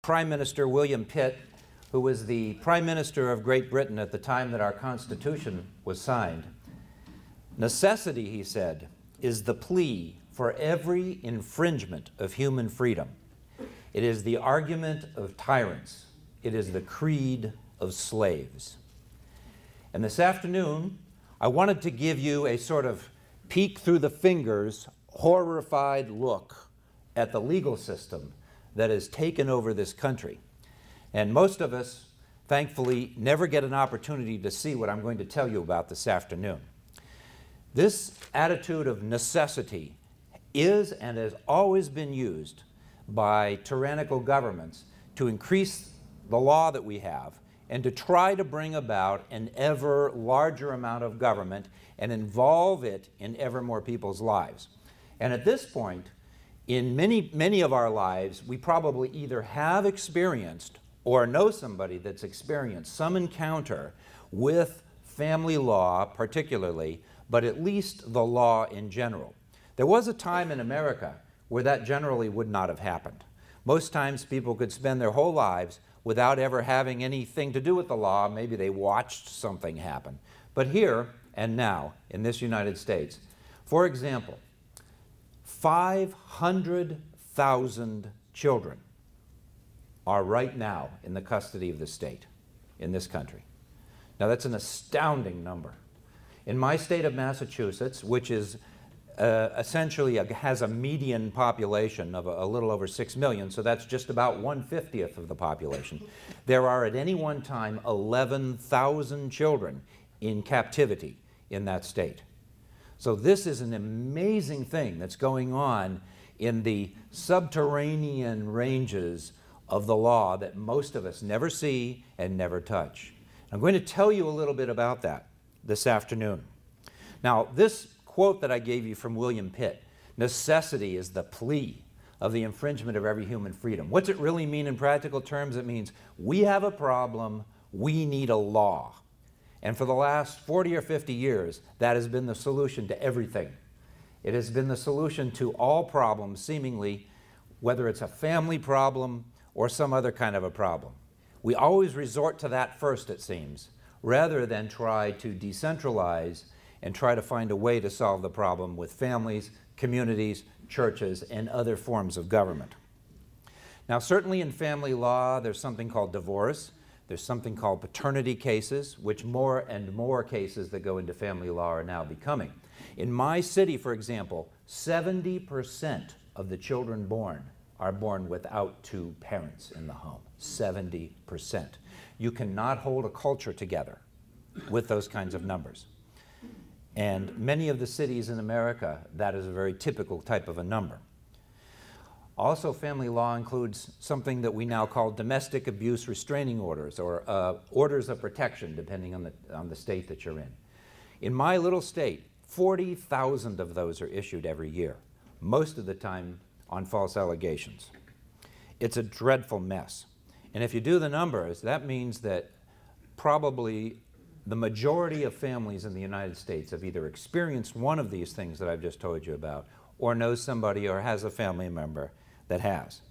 Prime Minister William Pitt, who was the Prime Minister of Great Britain at the time that our Constitution was signed. Necessity, he said, is the plea for every infringement of human freedom. It is the argument of tyrants. It is the creed of slaves. And this afternoon, I wanted to give you a sort of peek through the fingers, horrified look at the legal system that has taken over this country. And most of us, thankfully, never get an opportunity to see what I'm going to tell you about this afternoon. This attitude of necessity is and has always been used by tyrannical governments to increase the law that we have and to try to bring about an ever larger amount of government and involve it in ever more people's lives. And at this point, in many of our lives, we probably either have experienced or know somebody that's experienced some encounter with family law particularly, but at least the law in general. There was a time in America where that generally would not have happened. Most times people could spend their whole lives without ever having anything to do with the law. Maybe they watched something happen. But here and now, in this United States, for example, 500,000 children are right now in the custody of the state in this country. Now that's an astounding number. In my state of Massachusetts, which is essentially has a median population of a little over 6 million, so that's just about 1/50th of the population, there are at any one time 11,000 children in captivity in that state. So this is an amazing thing that's going on in the subterranean ranges of the law that most of us never see and never touch. I'm going to tell you a little bit about that this afternoon. Now, this quote that I gave you from William Pitt, necessity is the plea of the infringement of every human freedom. What's it really mean in practical terms? It means we have a problem, we need a law. And for the last 40 or 50 years, that has been the solution to everything. It has been the solution to all problems, seemingly, whether it's a family problem or some other kind of a problem. We always resort to that first, it seems, rather than try to decentralize and try to find a way to solve the problem with families, communities, churches, and other forms of government. Now, certainly in family law, there's something called divorce. There's something called paternity cases, which more and more cases that go into family law are now becoming. In my city, for example, 70% of the children born are born without two parents in the home. 70%. You cannot hold a culture together with those kinds of numbers. And many of the cities in America, that is a very typical type of a number. Also, family law includes something that we now call domestic abuse restraining orders, or orders of protection, depending on the state that you're in. In my little state, 40,000 of those are issued every year, most of the time on false allegations. It's a dreadful mess. And if you do the numbers, that means that probably the majority of families in the United States have either experienced one of these things that I've just told you about, or knows somebody or has a family member that has.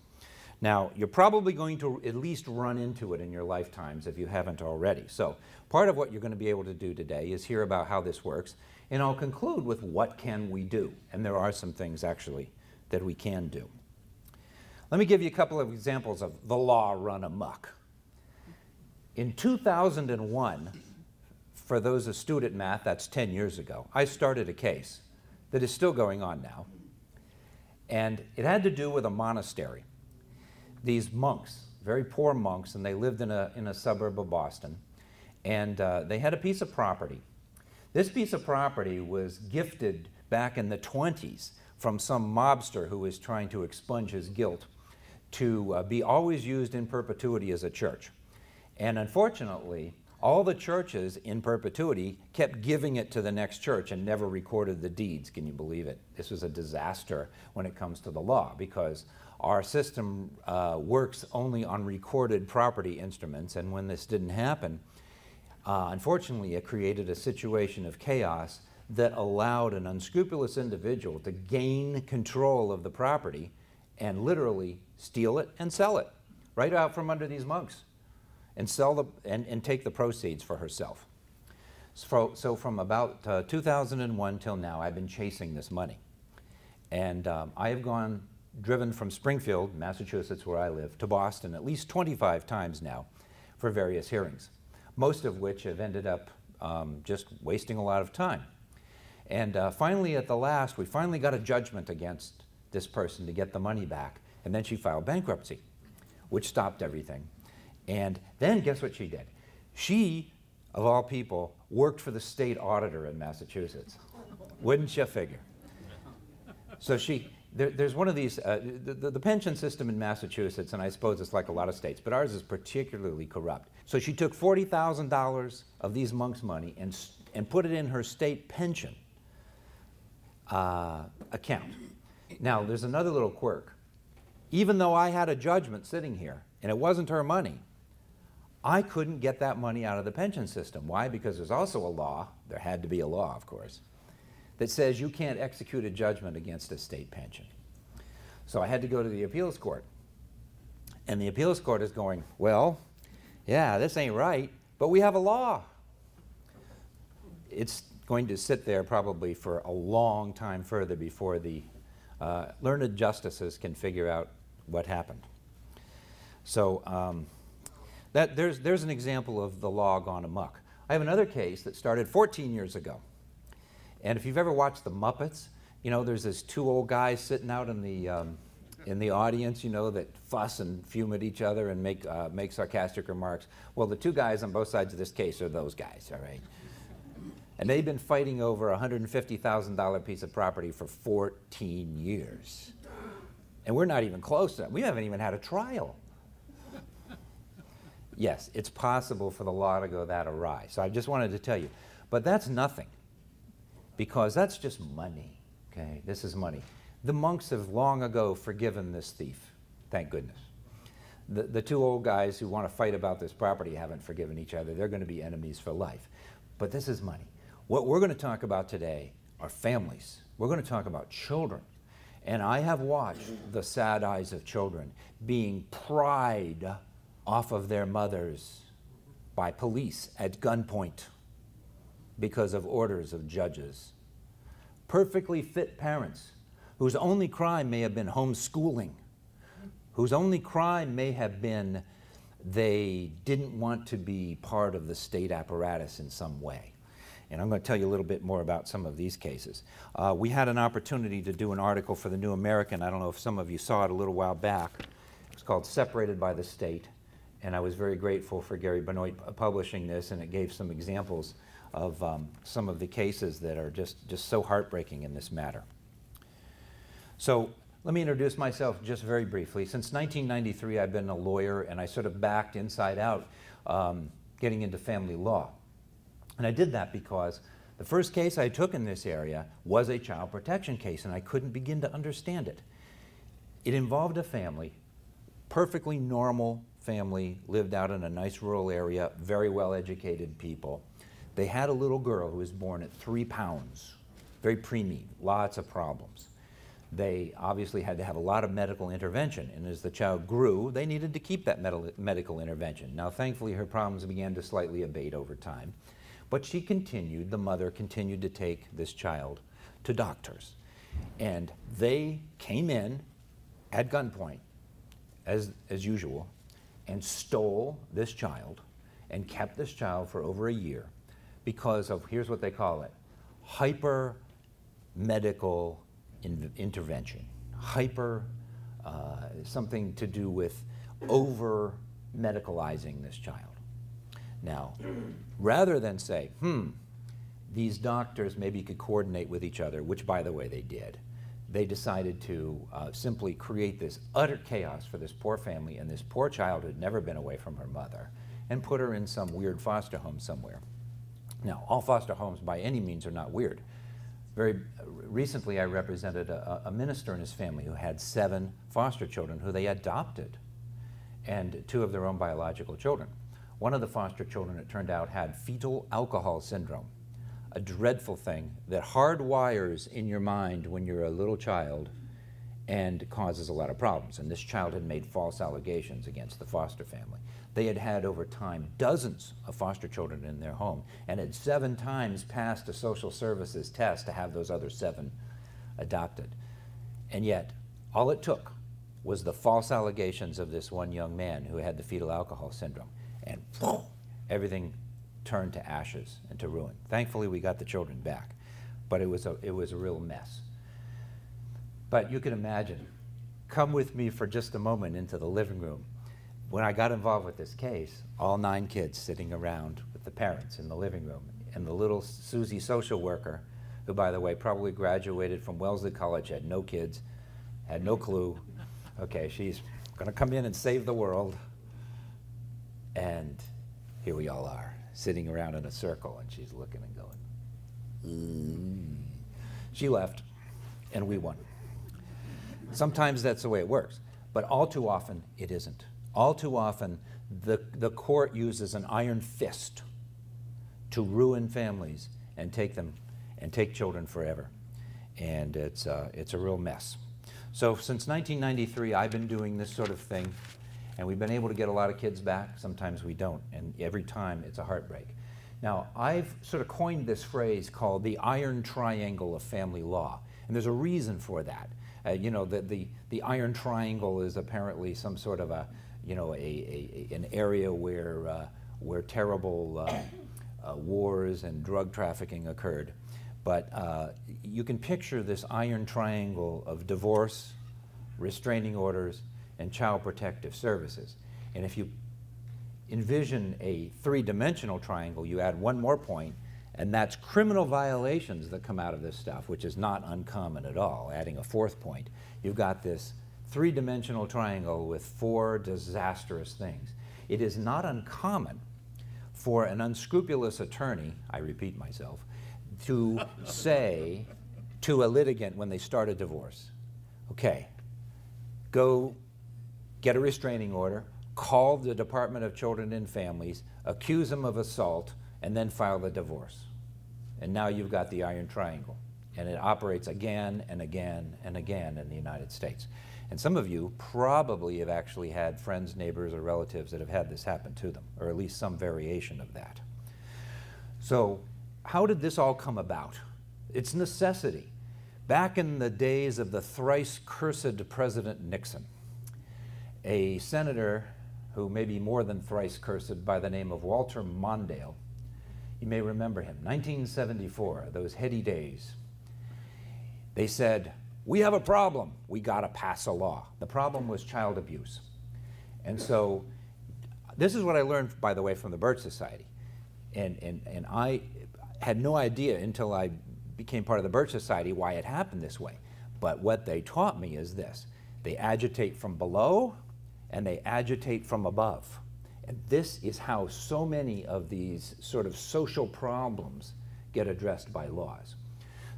Now, you're probably going to at least run into it in your lifetimes if you haven't already. So part of what you're going to be able to do today is hear about how this works, and I'll conclude with what can we do. And there are some things actually that we can do. Let me give you a couple of examples of the law run amok. In 2001, for those astute at math, that's 10 years ago, I started a case that is still going on now. And it had to do with a monastery. These monks, very poor monks, and they lived in a suburb of Boston, and they had a piece of property. This piece of property was gifted back in the 20s from some mobster who was trying to expunge his guilt to be always used in perpetuity as a church. And unfortunately, all the churches in perpetuity kept giving it to the next church and never recorded the deeds. Can you believe it? This was a disaster when it comes to the law, because our system works only on recorded property instruments, and when this didn't happen, unfortunately it created a situation of chaos that allowed an unscrupulous individual to gain control of the property and literally steal it and sell it right out from under these monks and and take the proceeds for herself. So from about 2001 till now, I've been chasing this money. And I have driven from Springfield, Massachusetts, where I live, to Boston at least 25 times now for various hearings, most of which have ended up just wasting a lot of time. And finally, at the last, we finally got a judgment against this person to get the money back. And then she filed bankruptcy, which stopped everything. And then guess what she did? She, of all people, worked for the state auditor in Massachusetts. Wouldn't you figure? So there's one of these, the pension system in Massachusetts, and I suppose it's like a lot of states, but ours is particularly corrupt. So she took $40,000 of these monks' money and put it in her state pension account. Now, there's another little quirk. Even though I had a judgment sitting here, and it wasn't her money, I couldn't get that money out of the pension system. Why? Because there's also a law, there had to be a law, of course, that says you can't execute a judgment against a state pension. So I had to go to the appeals court. And the appeals court is going, well, yeah, this ain't right, but we have a law. It's going to sit there probably for a long time further before the learned justices can figure out what happened. So there's an example of the law gone amok. I have another case that started 14 years ago. And if you've ever watched The Muppets, you know, there's this two old guys sitting out in the audience, you know, that fuss and fume at each other and make sarcastic remarks. Well, the two guys on both sides of this case are those guys, all right? And they've been fighting over a $150,000 piece of property for 14 years. And we're not even close to that. We haven't even had a trial. Yes, it's possible for the law to go that awry. So I just wanted to tell you. But that's nothing, because that's just money, okay? This is money. The monks have long ago forgiven this thief, thank goodness. The two old guys who want to fight about this property haven't forgiven each other. They're going to be enemies for life. But this is money. What we're going to talk about today are families. We're going to talk about children. And I have watched the sad eyes of children being pried off of their mothers by police at gunpoint because of orders of judges. Perfectly fit parents whose only crime may have been homeschooling, whose only crime may have been they didn't want to be part of the state apparatus in some way. And I'm going to tell you a little bit more about some of these cases. We had an opportunity to do an article for the New American. I don't know if some of you saw it a little while back. It was called Separated by the State. And I was very grateful for Gary Benoit publishing this, and it gave some examples of some of the cases that are just so heartbreaking in this matter. So let me introduce myself just very briefly. Since 1993, I've been a lawyer, and I sort of backed inside out getting into family law. And I did that because the first case I took in this area was a child protection case, and I couldn't begin to understand it. It involved a family, perfectly normal family, lived out in a nice rural area, very well-educated people. They had a little girl who was born at 3 pounds, very preemie, lots of problems. They obviously had to have a lot of medical intervention, and as the child grew, they needed to keep that medical intervention. Now, thankfully, her problems began to slightly abate over time, but she continued, the mother continued to take this child to doctors. And they came in at gunpoint, as usual, and stole this child and kept this child for over a year because of, here's what they call it, hyper medical intervention. Something to do with over medicalizing this child. Now, rather than say, these doctors maybe could coordinate with each other, which by the way they did, they decided to simply create this utter chaos for this poor family and this poor child who had never been away from her mother and put her in some weird foster home somewhere. Now, all foster homes by any means are not weird. Very recently I represented a minister and his family who had 7 foster children who they adopted, and 2 of their own biological children. One of the foster children, it turned out, had fetal alcohol syndrome, a dreadful thing that hardwires in your mind when you're a little child and causes a lot of problems. And this child had made false allegations against the foster family. They had had over time dozens of foster children in their home and had 7 times passed a social services test to have those other 7 adopted. And yet, all it took was the false allegations of this one young man who had the fetal alcohol syndrome, and everything turned to ashes and to ruin. Thankfully, we got the children back, but it was a real mess. But you can imagine, come with me for just a moment into the living room. When I got involved with this case, all 9 kids sitting around with the parents in the living room, and the little Susie social worker, who, by the way, probably graduated from Wellesley College, had no kids, had no clue. Okay, she's gonna come in and save the world. And here we all are, sitting around in a circle, and she's looking and going, She left, and we won. Sometimes that's the way it works, but all too often it isn't. All too often the court uses an iron fist to ruin families and take children forever. And it's a real mess. So since 1993, I've been doing this sort of thing, and we've been able to get a lot of kids back. Sometimes we don't, and every time it's a heartbreak. Now, I've sort of coined this phrase called the iron triangle of family law, and there's a reason for that. You know, the iron triangle is apparently some sort of an area where terrible wars and drug trafficking occurred. But you can picture this iron triangle of divorce, restraining orders, and child protective services. And if you envision a 3-dimensional triangle, you add one more point, and that's criminal violations that come out of this stuff, which is not uncommon at all, adding a 4th point. You've got this 3-dimensional triangle with 4 disastrous things. It is not uncommon for an unscrupulous attorney, I repeat myself, to say to a litigant when they start a divorce, okay, go get a restraining order, call the Department of Children and Families, accuse them of assault, and then file the divorce. And now you've got the iron triangle. And it operates again and again and again in the United States. And some of you probably have actually had friends, neighbors, or relatives that have had this happen to them, or at least some variation of that. So how did this all come about? It's necessity. Back in the days of the thrice cursed President Nixon, a senator who may be more than thrice cursed by the name of Walter Mondale, you may remember him, 1974, those heady days. They said, we have a problem, we gotta pass a law. The problem was child abuse. And so, this is what I learned, by the way, from the Birch Society. And I had no idea until I became part of the Birch Society why it happened this way. But what they taught me is this: they agitate from below and they agitate from above. And this is how so many of these sort of social problems get addressed by laws.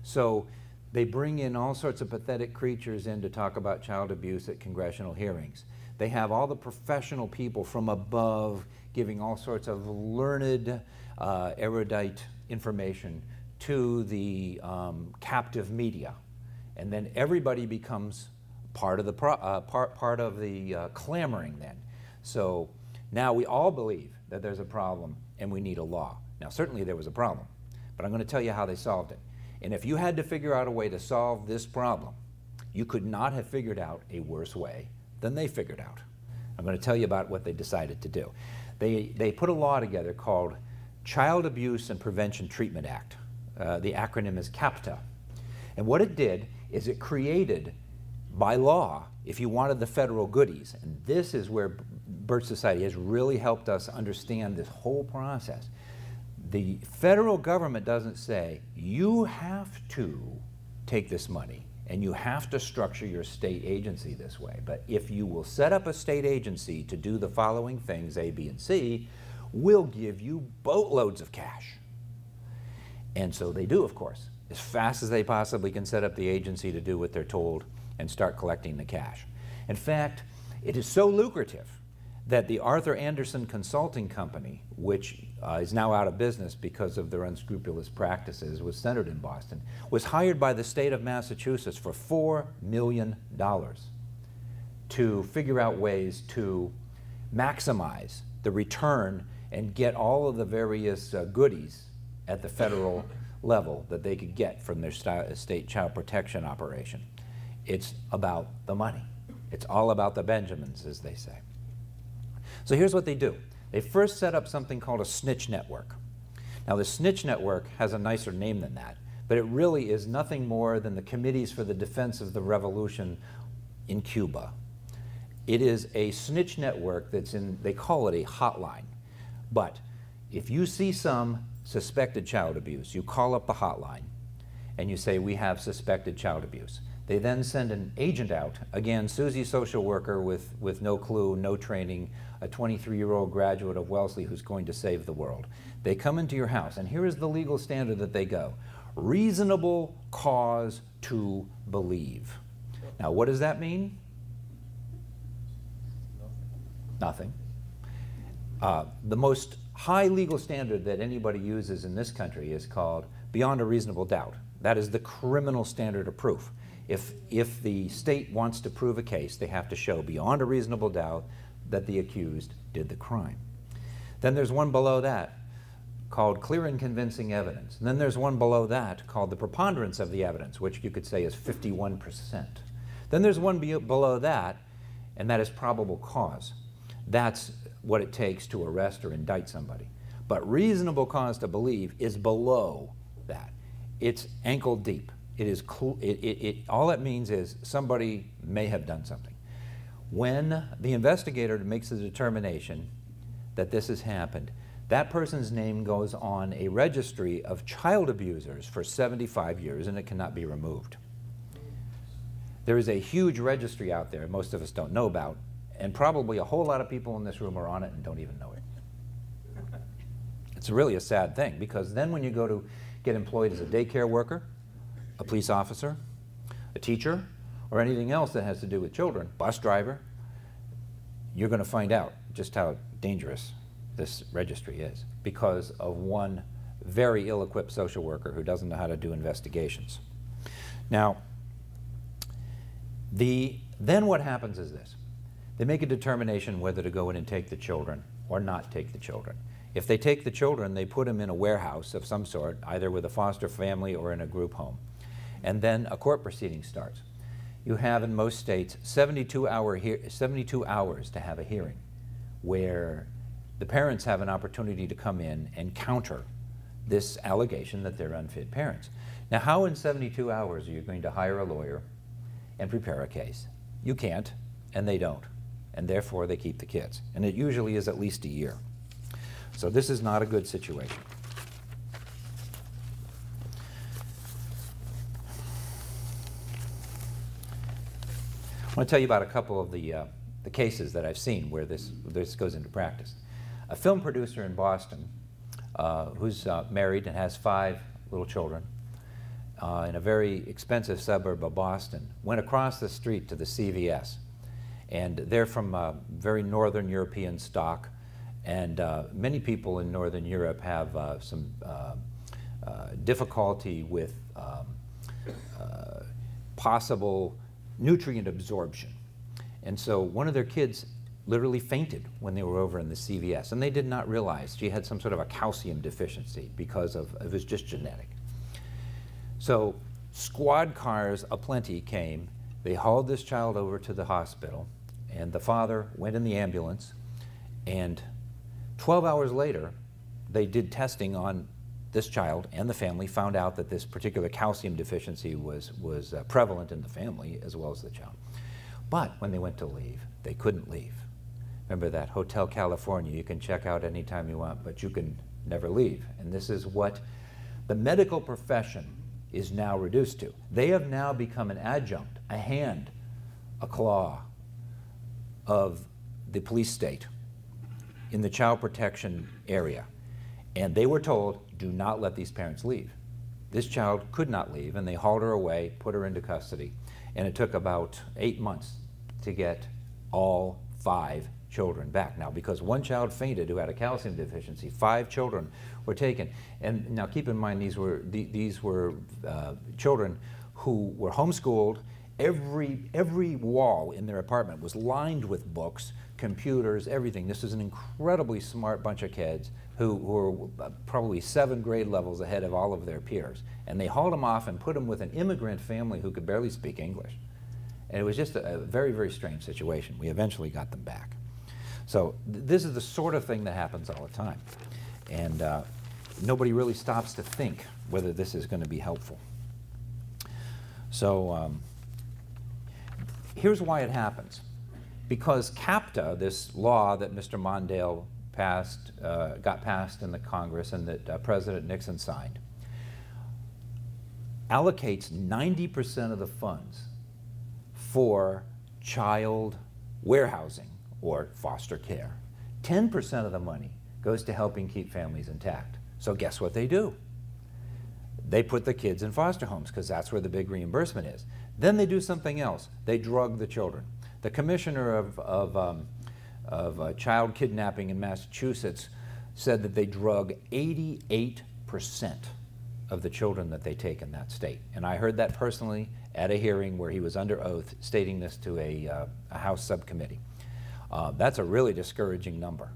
So they bring in all sorts of pathetic creatures in to talk about child abuse at congressional hearings. They have all the professional people from above giving all sorts of learned, erudite information to the captive media. And then everybody becomes part of the clamoring then. So now we all believe that there's a problem and we need a law. Now certainly there was a problem, but I'm going to tell you how they solved it. And if you had to figure out a way to solve this problem, you could not have figured out a worse way than they figured out. I'm going to tell you about what they decided to do. They put a law together called Child Abuse and Prevention Treatment Act. The acronym is CAPTA. And what it did is it created, by law, if you wanted the federal goodies, and this is where Birch Society has really helped us understand this whole process. The federal government doesn't say, you have to take this money and you have to structure your state agency this way, but if you will set up a state agency to do the following things, A, B, and C, we'll give you boatloads of cash. And so they do, of course, as fast as they possibly can set up the agency to do what they're told and start collecting the cash. In fact, it is so lucrative that the Arthur Anderson Consulting Company, which is now out of business because of their unscrupulous practices, was centered in Boston, was hired by the state of Massachusetts for $4 million to figure out ways to maximize the return and get all of the various goodies at the federal level that they could get from their state child protection operation. It's about the money. It's all about the Benjamins, as they say. So here's what they do. They first set up something called a snitch network. Now the snitch network has a nicer name than that, but it really is nothing more than the Committees for the Defense of the Revolution in Cuba. It is a snitch network that's in, they call it a hotline. But if you see some suspected child abuse, you call up the hotline and you say, we have suspected child abuse. They then send an agent out, again, Susie, social worker with no clue, no training, a 23-year-old graduate of Wellesley who's going to save the world. They come into your house, and here is the legal standard that they go. Reasonable cause to believe. Now, what does that mean? Nothing. The most high legal standard that anybody uses in this country is called beyond a reasonable doubt. That is the criminal standard of proof. If the state wants to prove a case, they have to show beyond a reasonable doubt that the accused did the crime. Then there's one below that called clear and convincing evidence. And then there's one below that called the preponderance of the evidence, which you could say is 51%. Then there's one below that, and that is probable cause. That's what it takes to arrest or indict somebody. But reasonable cause to believe is below that. It's ankle deep. It is all it means is somebody may have done something. When the investigator makes the determination that this has happened, that person's name goes on a registry of child abusers for 75 years, and it cannot be removed. There is a huge registry out there most of us don't know about, and probably a whole lot of people in this room are on it and don't even know it. It's really a sad thing, because then when you go to get employed as a daycare worker, a police officer, a teacher, or anything else that has to do with children, bus driver, you're going to find out just how dangerous this registry is because of one very ill-equipped social worker who doesn't know how to do investigations. Now, then what happens is this. They make a determination whether to go in and take the children or not take the children. If they take the children, they put them in a warehouse of some sort, either with a foster family or in a group home. And then a court proceeding starts. You have in most states 72 hours to have a hearing where the parents have an opportunity to come in and counter this allegation that they're unfit parents. Now, how in 72 hours are you going to hire a lawyer and prepare a case? You can't, and they don't, and therefore they keep the kids. And it usually is at least a year. So this is not a good situation. I want to tell you about a couple of the cases that I've seen where this goes into practice. A film producer in Boston who's married and has 5 little children in a very expensive suburb of Boston went across the street to the CVS. And they're from very northern European stock, and many people in northern Europe have some difficulty with possible nutrient absorption. And so one of their kids literally fainted when they were over in the CVS, and they did not realize she had some sort of a calcium deficiency because of it was just genetic. So squad cars aplenty came. They hauled this child over to the hospital, and the father went in the ambulance, and 12 hours later they did testing on this child, and the family found out that this particular calcium deficiency was prevalent in the family as well as the child. But when they went to leave, they couldn't leave. Remember that Hotel California, you can check out anytime you want, but you can never leave. And this is what the medical profession is now reduced to. They have now become an adjunct, a hand, a claw of the police state in the child protection area. And they were told, do not let these parents leave. This child could not leave, and they hauled her away, put her into custody, and it took about 8 months to get all 5 children back. Now, because one child fainted who had a calcium deficiency, 5 children were taken. And now keep in mind, these were children who were homeschooled. Every wall in their apartment was lined with books, computers, everything. This is an incredibly smart bunch of kids who were probably 7 grade levels ahead of all of their peers. And they hauled them off and put them with an immigrant family who could barely speak English. And it was just a very, very strange situation. We eventually got them back. So this is the sort of thing that happens all the time. And nobody really stops to think whether this is going to be helpful. So here's why it happens. Because CAPTA, this law that Mr. Mondale got passed in the Congress and that President Nixon signed, allocates 90% of the funds for child warehousing or foster care. 10% of the money goes to helping keep families intact. So guess what they do? They put the kids in foster homes because that's where the big reimbursement is. Then they do something else. They drug the children. The commissioner of child kidnapping in Massachusetts said that they drug 88% of the children that they take in that state. And I heard that personally at a hearing where he was under oath stating this to a House subcommittee. That's a really discouraging number.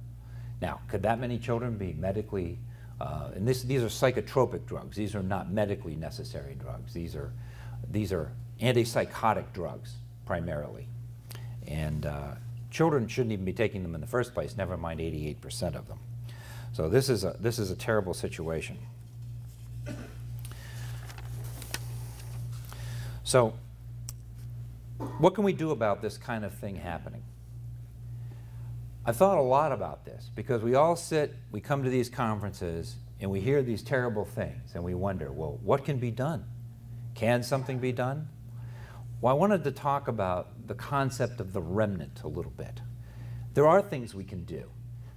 Now, could that many children be medically, and these are psychotropic drugs. These are not medically necessary drugs. These are antipsychotic drugs primarily. And children shouldn't even be taking them in the first place, never mind 88% of them. So this is a terrible situation. So what can we do about this kind of thing happening? I thought a lot about this because we all we come to these conferences and we hear these terrible things and we wonder, well, what can be done? Can something be done? Well, I wanted to talk about the concept of the remnant a little bit. There are things we can do.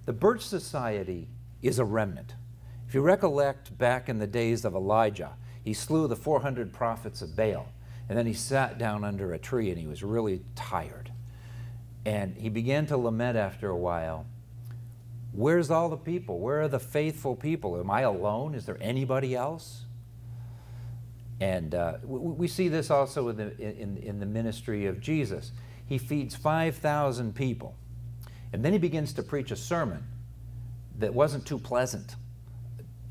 The Birch Society is a remnant. If you recollect back in the days of Elijah, he slew the 400 prophets of Baal, and then he sat down under a tree and he was really tired. And he began to lament after a while, where's all the people? Where are the faithful people? Am I alone? Is there anybody else? And we see this also in the ministry of Jesus. He feeds 5,000 people. And then he begins to preach a sermon that wasn't too pleasant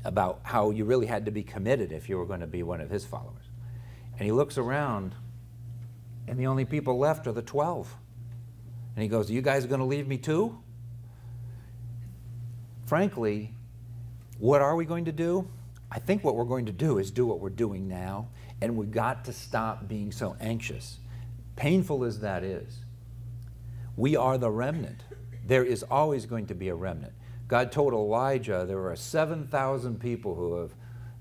about how you really had to be committed if you were going to be one of his followers. And he looks around, and the only people left are the 12. And he goes, are you guys going to leave me too? Frankly, what are we going to do? I think what we're going to do is do what we're doing now, and we've got to stop being so anxious. Painful as that is, we are the remnant. There is always going to be a remnant. God told Elijah there are 7,000 people who have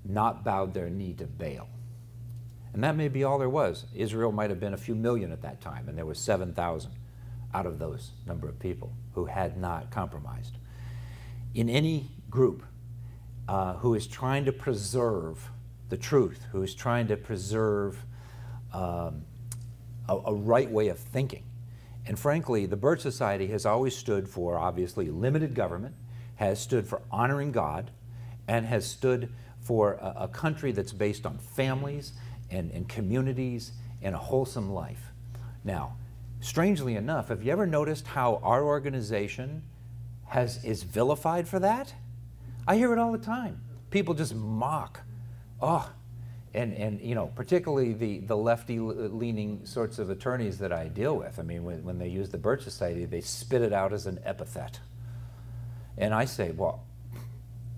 not bowed their knee to Baal. And that may be all there was. Israel might have been a few million at that time, and there was 7,000 out of those number of people who had not compromised. In any group who is trying to preserve the truth, who is trying to preserve a right way of thinking. And frankly, the Birch Society has always stood for, obviously, limited government, has stood for honoring God, and has stood for a country that's based on families and communities and a wholesome life. Now, strangely enough, have you ever noticed how our organization is vilified for that? I hear it all the time. People just mock. Oh, and you know, particularly the lefty-leaning sorts of attorneys that I deal with. I mean, when they use the Birch Society, they spit it out as an epithet. And I say, well,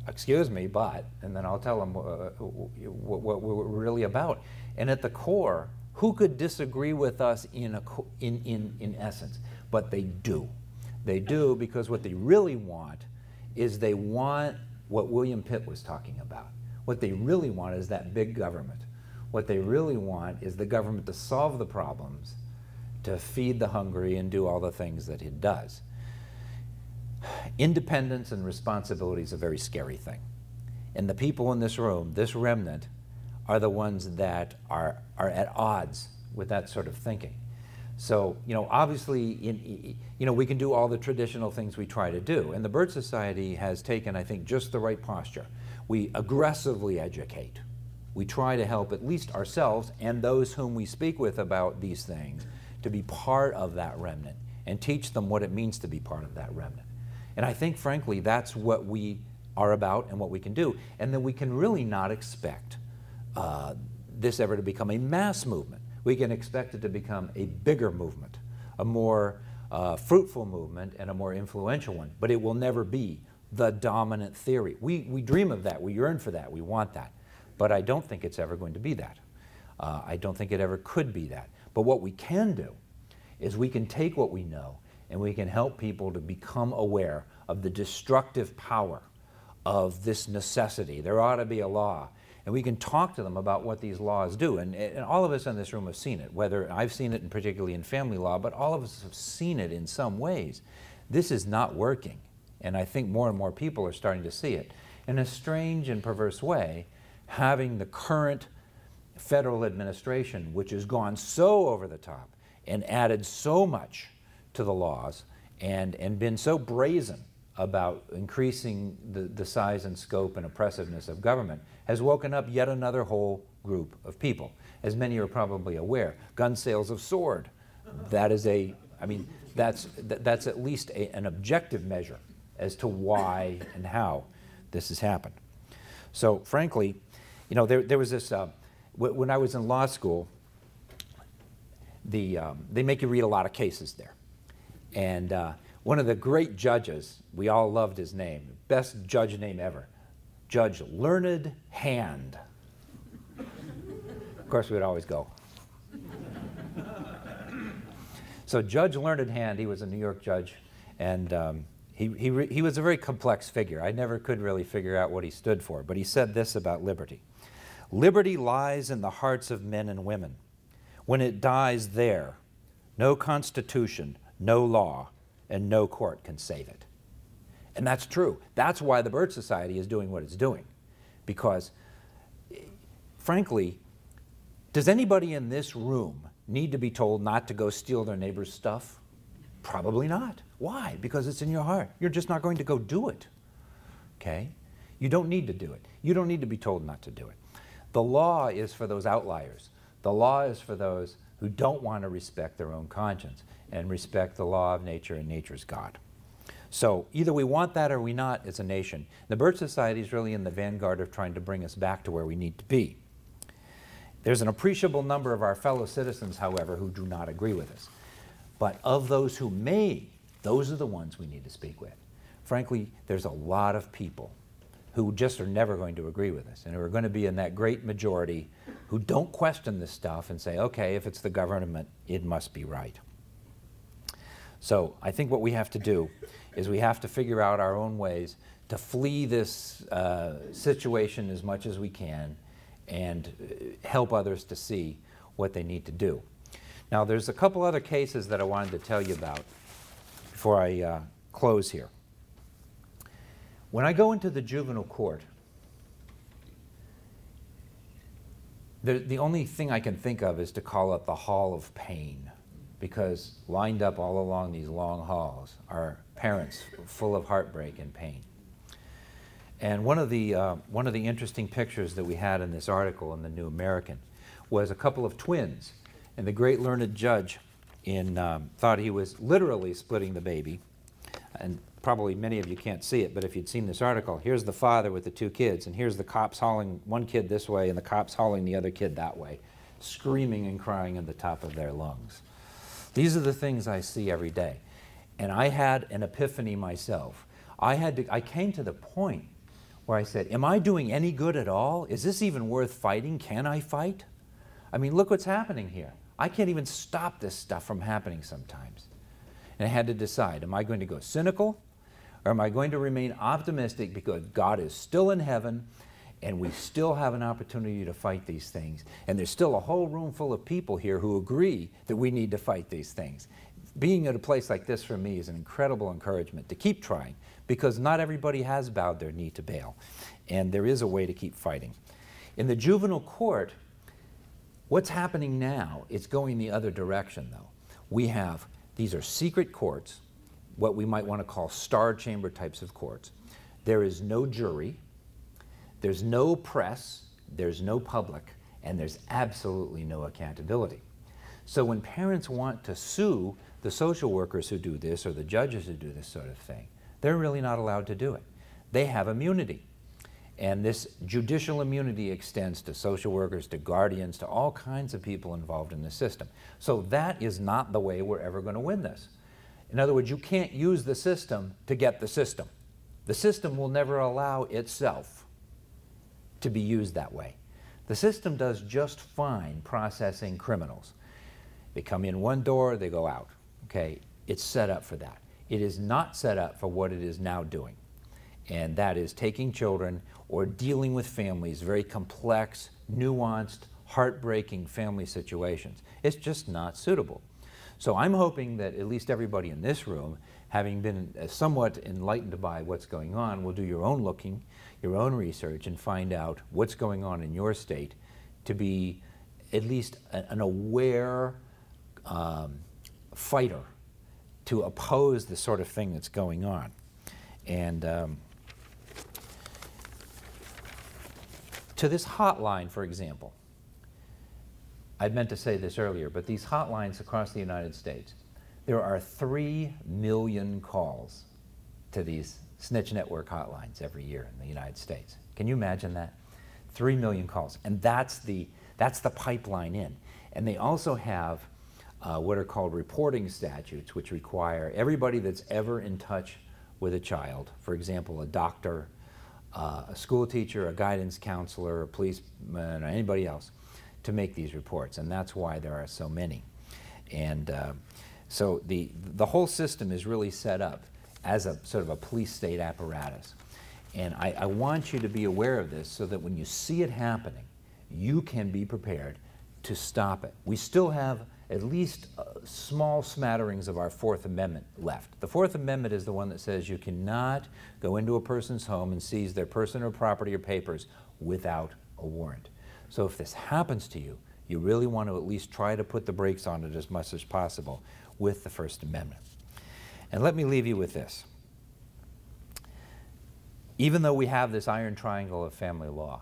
excuse me, but, and then I'll tell them what we're really about. And at the core, who could disagree with us in essence? But they do. They do because what they really want is they want what William Pitt was talking about. What they really want is that big government. What they really want is the government to solve the problems, to feed the hungry and do all the things that it does. Independence and responsibility is a very scary thing. And the people in this room, this remnant, are the ones that are at odds with that sort of thinking. So, obviously, we can do all the traditional things we try to do. And the Bird Society has taken, I think, just the right posture. We aggressively educate. We try to help at least ourselves and those whom we speak with about these things to be part of that remnant and teach them what it means to be part of that remnant. And I think, frankly, that's what we are about and what we can do. And then we can really not expect this ever to become a mass movement. We can expect it to become a bigger movement, a more fruitful movement, and a more influential one. But it will never be the dominant theory. We dream of that. We yearn for that. We want that. But I don't think it's ever going to be that. I don't think it ever could be that. But what we can do is we can take what we know and we can help people to become aware of the destructive power of this necessity. There ought to be a law. And we can talk to them about what these laws do. And all of us in this room have seen it, whether I've seen it particularly in family law, but all of us have seen it in some ways. This is not working. And I think more and more people are starting to see it. In a strange and perverse way, having the current federal administration, which has gone so over the top and added so much to the laws and been so brazen about increasing the size and scope and oppressiveness of government, has woken up yet another whole group of people. As many are probably aware, gun sales have soared. That is that's at least an objective measure as to why and how this has happened. So frankly, there was this, when I was in law school, they make you read a lot of cases there. And one of the great judges, we all loved his name, best judge name ever, Judge Learned Hand. Of course, we'd always go. So Judge Learned Hand, he was a New York judge, and he was a very complex figure. I never could really figure out what he stood for, but he said this about liberty. Liberty lies in the hearts of men and women. When it dies there, no constitution, no law, and no court can save it. And that's true. That's why the Bird Society is doing what it's doing. Because, frankly, does anybody in this room need to be told not to go steal their neighbor's stuff? Probably not. Why? Because it's in your heart. You're just not going to go do it. Okay? You don't need to do it. You don't need to be told not to do it. The law is for those outliers. The law is for those who don't want to respect their own conscience and respect the law of nature and nature's God. So either we want that or we not as a nation. The Bird Society is really in the vanguard of trying to bring us back to where we need to be. There's an appreciable number of our fellow citizens, however, who do not agree with us. But of those who may, those are the ones we need to speak with. Frankly, there's a lot of people who just are never going to agree with us and who are going to be in that great majority who don't question this stuff and say, okay, if it's the government, it must be right. So I think what we have to do is we have to figure out our own ways to flee this situation as much as we can and help others to see what they need to do. Now, there's a couple other cases that I wanted to tell you about before I close here. When I go into the juvenile court, the only thing I can think of is to call it the Hall of Pain, because lined up all along these long halls are parents full of heartbreak and pain. And one of the interesting pictures that we had in this article in the New American was a couple of twins, and the great learned judge thought he was literally splitting the baby. And probably many of you can't see it, but if you'd seen this article, here's the father with the two kids, and here's the cops hauling one kid this way and the cops hauling the other kid that way, screaming and crying at the top of their lungs. These are the things I see every day. And I had an epiphany myself. I came to the point where I said, am I doing any good at all? Is this even worth fighting? Can I fight? I mean, look what's happening here. I can't even stop this stuff from happening sometimes. And I had to decide, am I going to go cynical, or am I going to remain optimistic because God is still in heaven and we still have an opportunity to fight these things, and there's still a whole room full of people here who agree that we need to fight these things. Being at a place like this for me is an incredible encouragement to keep trying, because not everybody has bowed their knee to Baal, and there is a way to keep fighting. In the juvenile court, what's happening now is going the other direction, though. These are secret courts, what we might want to call star chamber types of courts. There is no jury, there's no press, there's no public, and there's absolutely no accountability. So when parents want to sue the social workers who do this or the judges who do this sort of thing, they're really not allowed to do it. They have immunity. And this judicial immunity extends to social workers, to guardians, to all kinds of people involved in the system. So that is not the way we're ever going to win this. In other words, you can't use the system to get the system. The system will never allow itself to be used that way. The system does just fine processing criminals. They come in one door, they go out. Okay, it's set up for that. It is not set up for what it is now doing. And that is taking children or dealing with families, very complex, nuanced, heartbreaking family situations. It's just not suitable. So I'm hoping that at least everybody in this room, having been somewhat enlightened by what's going on, will do your own looking, your own research, and find out what's going on in your state to be at least an aware fighter to oppose the sort of thing that's going on. And to this hotline, for example, I'd meant to say this earlier, but these hotlines across the United States, there are 3 million calls to these snitch network hotlines every year in the United States. Can you imagine that? 3 million calls, and that's the pipeline in. And they also have what are called reporting statutes, which require everybody that's ever in touch with a child, for example, a doctor, a school teacher, a guidance counselor, a policeman, or anybody else, to make these reports, and that's why there are so many. And so the whole system is really set up as a sort of a police state apparatus. And I want you to be aware of this so that when you see it happening, you can be prepared to stop it. We still have at least small smatterings of our Fourth Amendment left. The Fourth Amendment is the one that says you cannot go into a person's home and seize their person or property or papers without a warrant. So if this happens to you, you really want to at least try to put the brakes on it as much as possible with the First Amendment. And let me leave you with this. Even though we have this iron triangle of family law,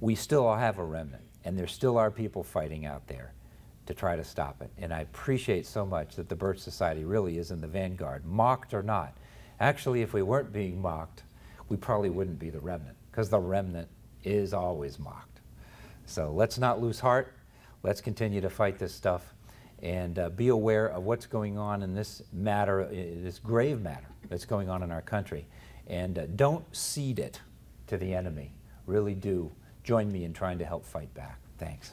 we still have a remnant, and there still are people fighting out there to try to stop it. And I appreciate so much that the Birch Society really is in the vanguard, mocked or not. Actually, if we weren't being mocked, we probably wouldn't be the remnant, because the remnant is always mocked. So let's not lose heart. Let's continue to fight this stuff and be aware of what's going on in this matter, this grave matter that's going on in our country. And don't cede it to the enemy. Really do join me in trying to help fight back. Thanks.